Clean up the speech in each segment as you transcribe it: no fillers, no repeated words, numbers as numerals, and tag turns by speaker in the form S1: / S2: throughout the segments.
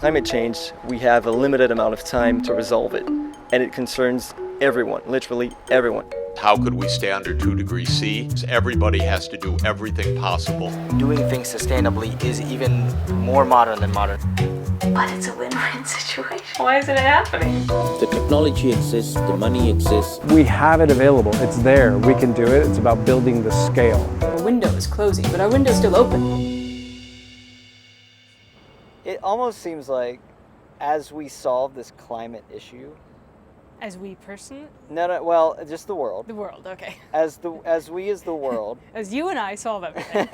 S1: Climate change, we have a limited amount of time to resolve it, and it concerns everyone, literally everyone.
S2: How could we stay under 2 degrees C? Everybody has to do everything possible.
S3: Doing things sustainably is even more modern than modern.
S4: But it's a win-win situation. Why isn't it happening?
S5: The technology exists, the money exists.
S6: We have it available, it's there, we can do it. It's about building the scale.
S7: Our window is closing, but our window's still open.
S8: It almost seems like as we solve this climate issue,
S7: As we person?
S8: no, well, just the world.
S7: The world, okay.
S8: As we as the world.
S7: As you and I solve everything.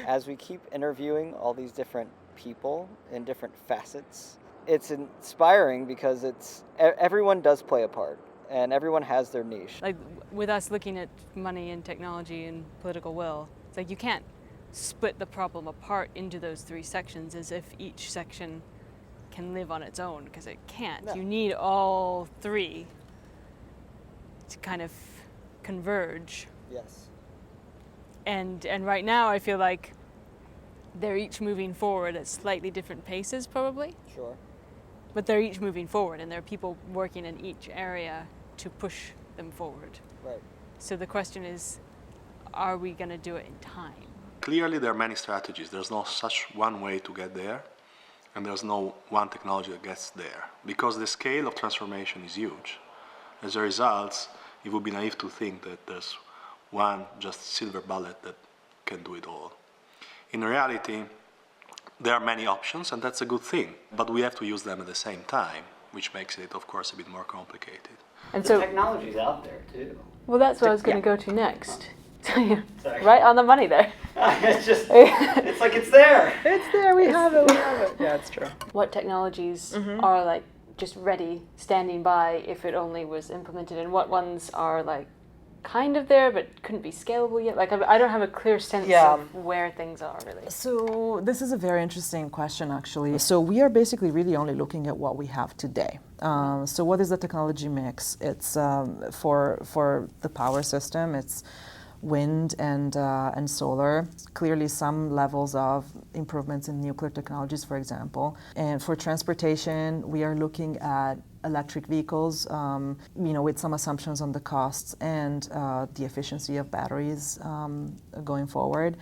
S8: As we keep interviewing all these different people in different facets, it's inspiring because everyone does play a part and everyone has their niche.
S7: Like with us looking at money and technology and political will, it's like you can't split the problem apart into those 3 sections as if each section can live on its own, because it can't. No. You need all 3 to kind of converge.
S8: Yes.
S7: And right now I feel like they're each moving forward at slightly different paces probably.
S8: Sure.
S7: But they're each moving forward, and there are people working in each area to push them forward.
S8: Right.
S7: So the question is, are we going to do it in time?
S9: Clearly there are many strategies. There's no such one way to get there, and there's no one technology that gets there, because the scale of transformation is huge. As a result, it would be naive to think that there's one just silver bullet that can do it all. In reality, there are many options, and that's a good thing, but we have to use them at the same time, which makes it, of course, a bit more complicated.
S10: And so technology's out there too.
S7: Well, that's what I was going to go to next.
S10: Sorry.
S7: Right on the money there.
S10: It's just, it's like it's there.
S8: It's there, we have it. Yeah, it's true.
S7: What technologies are like just ready, standing by if it only was implemented, and what ones are like kind of there but couldn't be scalable yet? Like I don't have a clear sense of where things are really.
S11: So this is a very interesting question actually. So we are basically really only looking at what we have today. So what is the technology mix? It's for the power system, it's wind and solar. Clearly some levels of improvements in nuclear technologies, for example. And for transportation, we are looking at electric vehicles, with some assumptions on the costs and the efficiency of batteries going forward.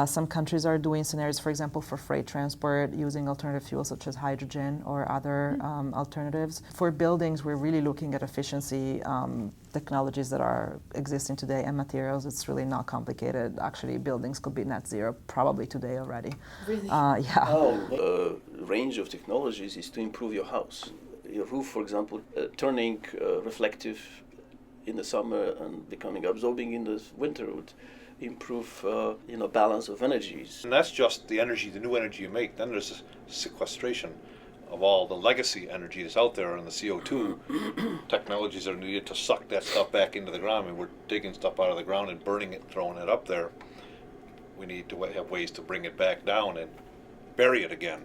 S11: Some countries are doing scenarios, for example, for freight transport using alternative fuels such as hydrogen or other alternatives. For buildings, we're really looking at efficiency technologies that are existing today and materials. It's really not complicated. Actually, buildings could be net zero probably today already.
S7: Really?
S11: Yeah.
S5: The range of technologies is to improve your house. Your roof, for example, turning reflective in the summer and becoming absorbing in the winter would improve, balance of energies.
S12: And that's just the energy, the new energy you make. Then there's a sequestration of all the legacy energy that's out there and the CO2 technologies that are needed to suck that stuff back into the ground. I mean, we're digging stuff out of the ground and burning it, throwing it up there. We need to have ways to bring it back down and bury it again.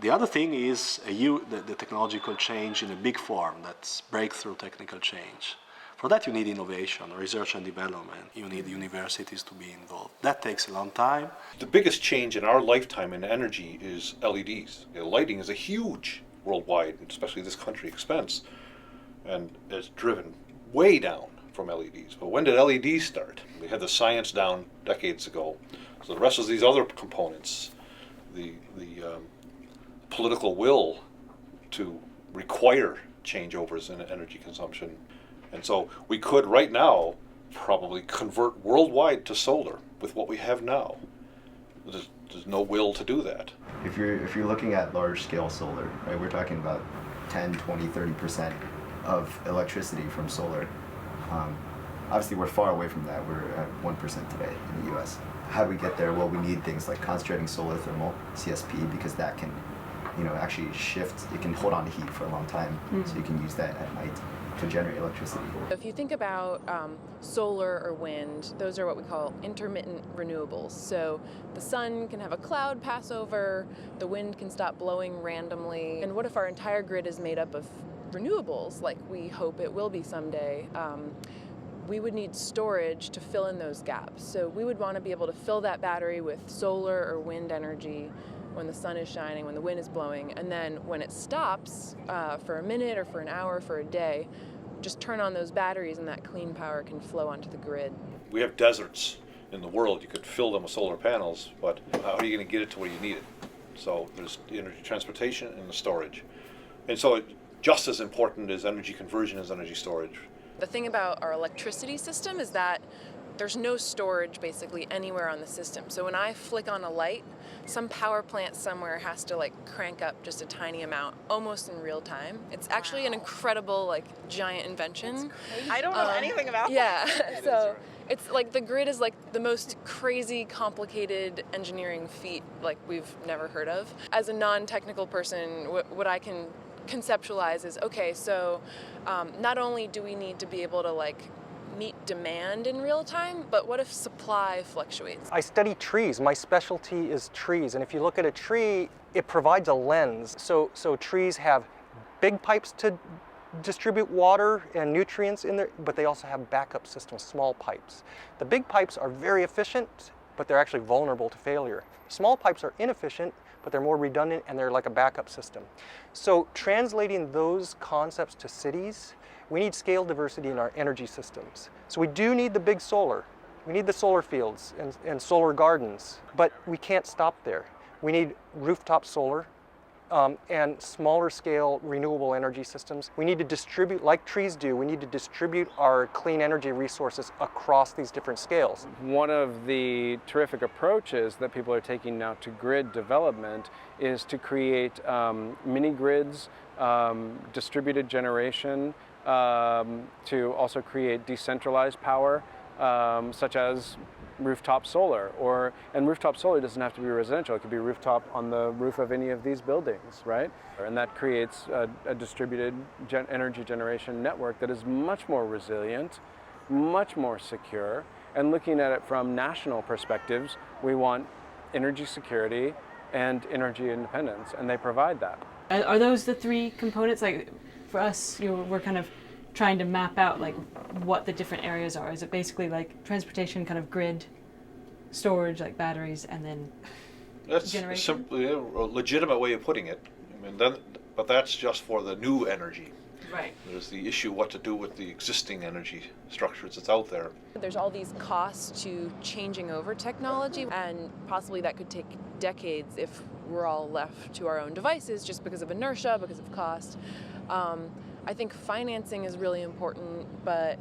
S9: The other thing is the technological change in a big form, that's breakthrough technical change. For that you need innovation, research and development. You need universities to be involved. That takes a long time.
S12: The biggest change in our lifetime in energy is LEDs. Lighting is a huge worldwide, especially this country, expense, and it's driven way down from LEDs. But when did LEDs start? We had the science down decades ago. So the rest of these other components, the political will to require changeovers in energy consumption. And so we could right now probably convert worldwide to solar with what we have now. There's no will to do that.
S13: If you're looking at large scale solar, right, we're talking about 10, 20, 30% of electricity from solar. Obviously we're far away from that. We're at 1% today in the US. How do we get there? Well, we need things like concentrating solar thermal, CSP, because that can actually shift, it can hold on to heat for a long time, so you can use that at night to generate electricity.
S14: If you think about solar or wind, those are what we call intermittent renewables. So the sun can have a cloud pass over, the wind can stop blowing randomly. And what if our entire grid is made up of renewables, like we hope it will be someday? We would need storage to fill in those gaps. So we would want to be able to fill that battery with solar or wind energy when the sun is shining, when the wind is blowing, and then when it stops for a minute or for an hour, for a day, just turn on those batteries and that clean power can flow onto the grid.
S12: We have deserts in the world. You could fill them with solar panels, but how are you going to get it to where you need it? So there's the energy transportation and the storage. And so just as important as energy conversion is energy storage.
S14: The thing about our electricity system is that there's no storage basically anywhere on the system. So when I flick on a light, some power plant somewhere has to like crank up just a tiny amount, almost in real time. It's actually an incredible like giant invention.
S4: I don't know anything about
S14: that.
S4: that.
S14: Yeah, so it's like the grid is like the most crazy, complicated engineering feat like we've never heard of. As a non-technical person, what I can conceptualize is, okay, so not only do we need to be able to like meet demand in real time, but what if supply fluctuates?
S15: I study trees. My specialty is trees. And if you look at a tree, it provides a lens. So trees have big pipes to distribute water and nutrients in there, but they also have backup systems, small pipes. The big pipes are very efficient, but they're actually vulnerable to failure. Small pipes are inefficient, but they're more redundant and they're like a backup system. So translating those concepts to cities, we need scale diversity in our energy systems. So we do need the big solar. We need the solar fields and solar gardens, but we can't stop there. We need rooftop solar and smaller scale renewable energy systems. We need to distribute, like trees do, we need to distribute our clean energy resources across these different scales.
S6: One of the terrific approaches that people are taking now to grid development is to create mini grids, distributed generation, to also create decentralized power, such as rooftop solar. And rooftop solar doesn't have to be residential, it could be rooftop on the roof of any of these buildings, right? And that creates a distributed energy generation network that is much more resilient, much more secure. And looking at it from national perspectives, we want energy security and energy independence, and they provide that.
S7: Are those the three components? Like for us, we're kind of trying to map out like what the different areas are. Is it basically like transportation, kind of grid, storage, like batteries, and then
S12: That's
S7: generation?
S12: simply a legitimate way of putting it. I mean, but that's just for the new energy.
S7: Right.
S12: There's the issue what to do with the existing energy structures that's out there.
S14: There's all these costs to changing over technology, and possibly that could take decades if we're all left to our own devices just because of inertia, because of cost. I think financing is really important, but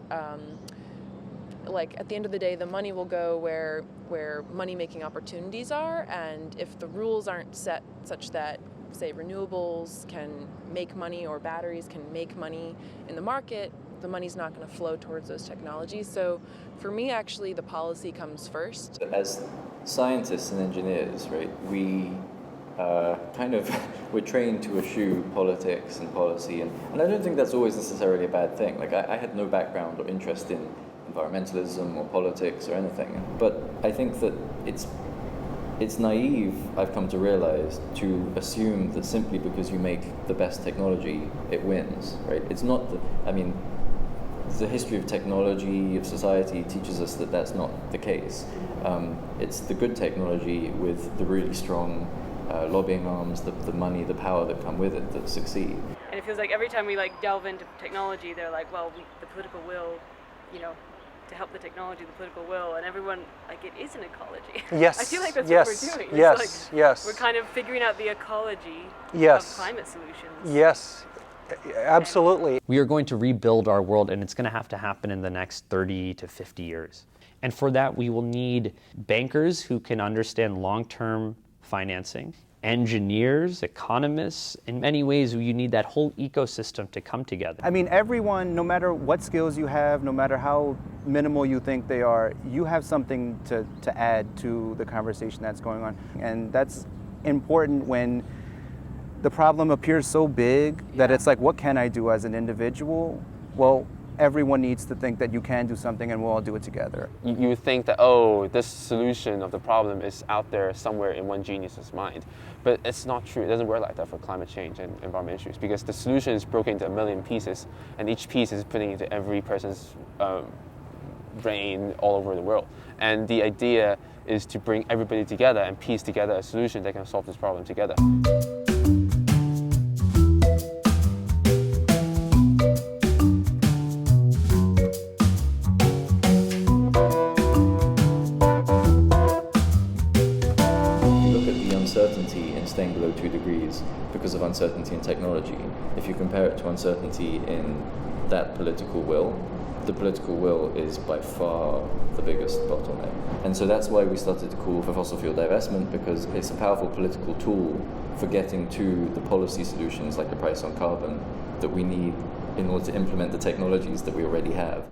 S14: like at the end of the day, the money will go where money-making opportunities are, and if the rules aren't set such that, say, renewables can make money or batteries can make money in the market, the money's not going to flow towards those technologies. So for me, actually, the policy comes first.
S16: As scientists and engineers, right, we're trained to eschew politics and policy, and I don't think that's always necessarily a bad thing. Like I had no background or interest in environmentalism or politics or anything, but I think that it's naive, I've come to realize, to assume that simply because you make the best technology, it wins, right? It's not, the history of technology, of society teaches us that that's not the case. It's the good technology with the really strong lobbying arms, the money, the power that come with it that succeed.
S7: And it feels like every time we like delve into technology, they're like, well, the political will, to help the technology, the political will, and everyone, like, it is an ecology.
S15: Yes.
S7: I feel like that's
S15: yes,
S7: what we're doing.
S15: Yes.
S7: It's like
S15: yes.
S7: We're kind of figuring out the ecology
S15: yes.
S7: of climate solutions.
S15: Yes. Absolutely.
S17: We are going to rebuild our world, and it's going to have to happen in the next 30 to 50 years. And for that, we will need bankers who can understand long-term financing, engineers, economists. In many ways, you need that whole ecosystem to come together.
S18: I mean, everyone, no matter what skills you have, no matter how minimal you think they are, you have something to add to the conversation that's going on. And that's important when the problem appears so big that it's like, what can I do as an individual? Well, everyone needs to think that you can do something and we'll all do it together.
S19: You think that, oh, this solution of the problem is out there somewhere in one genius's mind. But it's not true. It doesn't work like that for climate change and environment issues, because the solution is broken into a million pieces, and each piece is putting into every person's rain all over the world. And the idea is to bring everybody together and piece together a solution that can solve this problem together.
S16: Uncertainty in staying below 2 degrees because of uncertainty in technology. If you compare it to uncertainty in that political will, the political will is by far the biggest bottleneck. And so that's why we started to call for fossil fuel divestment, because it's a powerful political tool for getting to the policy solutions like the price on carbon that we need in order to implement the technologies that we already have.